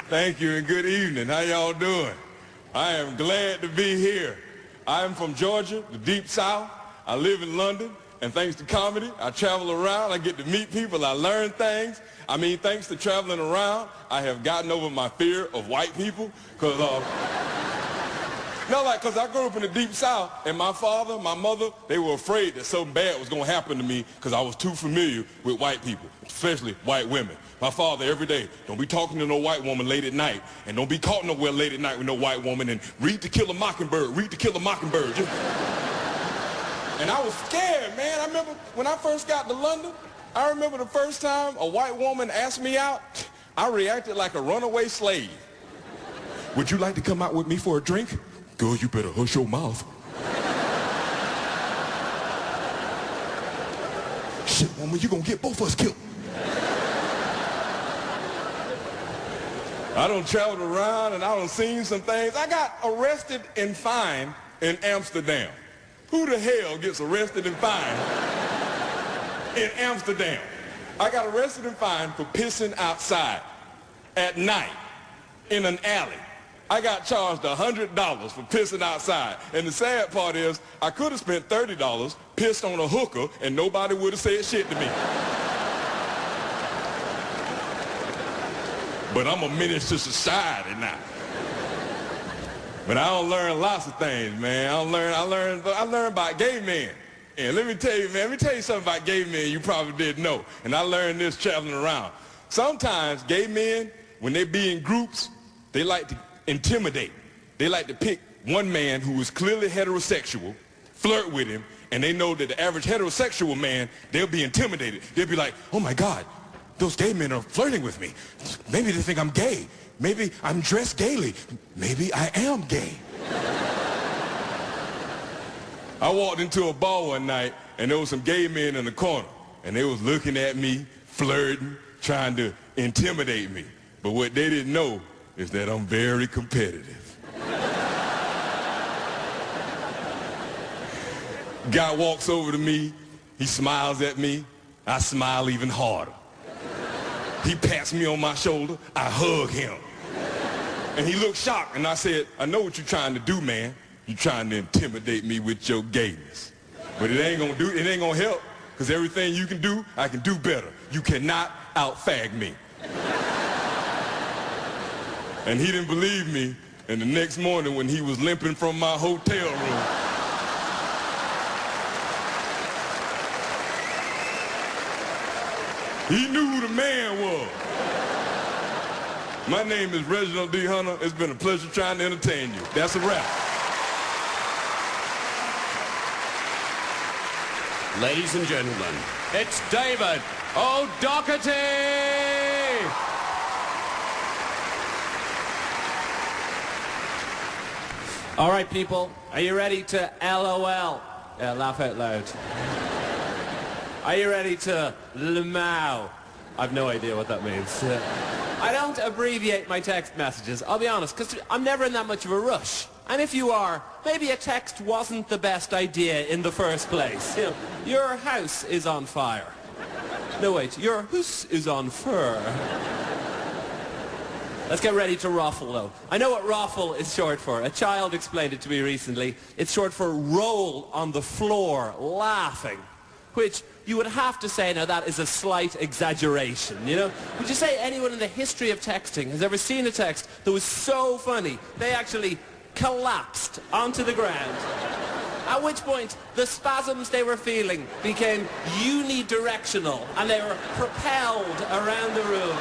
Thank you and good evening. How y'all doing? I am glad to be here. I am from Georgia, the Deep South. I live in London, and thanks to comedy, I travel around. I get to meet people. I learn things. I mean, thanks to traveling around, I have gotten over my fear of white people, because I grew up in the Deep South, and my father, my mother, they were afraid that something bad was going to happen to me because I was too familiar with white people, especially white women. My father, every day, don't be talking to no white woman late at night, and don't be caught nowhere late at night with no white woman, and read To Kill a Mockingbird, read To Kill a Mockingbird. And I was scared, man. I remember when I first got to London, I remember the first time a white woman asked me out, I reacted like a runaway slave. Would you like to come out with me for a drink? Girl, you better hush your mouth. Shit, woman, you gonna get both of us killed. I done traveled around and I done seen some things. I got arrested and fined in Amsterdam. Who the hell gets arrested and fined in Amsterdam? I got arrested and fined for pissing outside at night in an alley. I got charged $100 for pissing outside. And the sad part is, I could have spent $30, pissed on a hooker, and nobody would have said shit to me. But I'm a menace to society now. But I don't learn lots of things, man. I learned about gay men. And let me tell you something about gay men you probably didn't know. And I learned this traveling around. Sometimes gay men, when they be in groups, they like to intimidate. They like to pick one man who is clearly heterosexual, flirt with him, and they know that the average heterosexual man, they'll be intimidated. They'll be like, oh my God, those gay men are flirting with me. Maybe they think I'm gay. Maybe I'm dressed gaily. Maybe I am gay. I walked into a bar one night, and there was some gay men in the corner, and they was looking at me, flirting, trying to intimidate me. But what they didn't know is that I'm very competitive. Guy walks over to me, he smiles at me, I smile even harder. He pats me on my shoulder, I hug him. And he looked shocked, and I said, I know what you're trying to do, man. You're trying to intimidate me with your gayness. But it ain't gonna help, because everything you can do, I can do better. You cannot out-fag me. And he didn't believe me, and the next morning when he was limping from my hotel room, he knew who the man was. My name is Reginald D Hunter. It's been a pleasure trying to entertain you. That's a wrap. Ladies and gentlemen, it's David O'Doherty! All right, people, are you ready to LOL? Yeah, laugh out loud. Are you ready to LMAO? I've no idea what that means. I don't abbreviate my text messages, I'll be honest, because I'm never in that much of a rush. And if you are, maybe a text wasn't the best idea in the first place. You know, your house is on fire. No, wait, your house is on fire. Let's get ready to ruffle, though. I know what ruffle is short for. A child explained it to me recently. It's short for roll on the floor, laughing. Which you would have to say, now that is a slight exaggeration, you know? Would you say anyone in the history of texting has ever seen a text that was so funny, they actually collapsed onto the ground? At which point, the spasms they were feeling became unidirectional, and they were propelled around the room.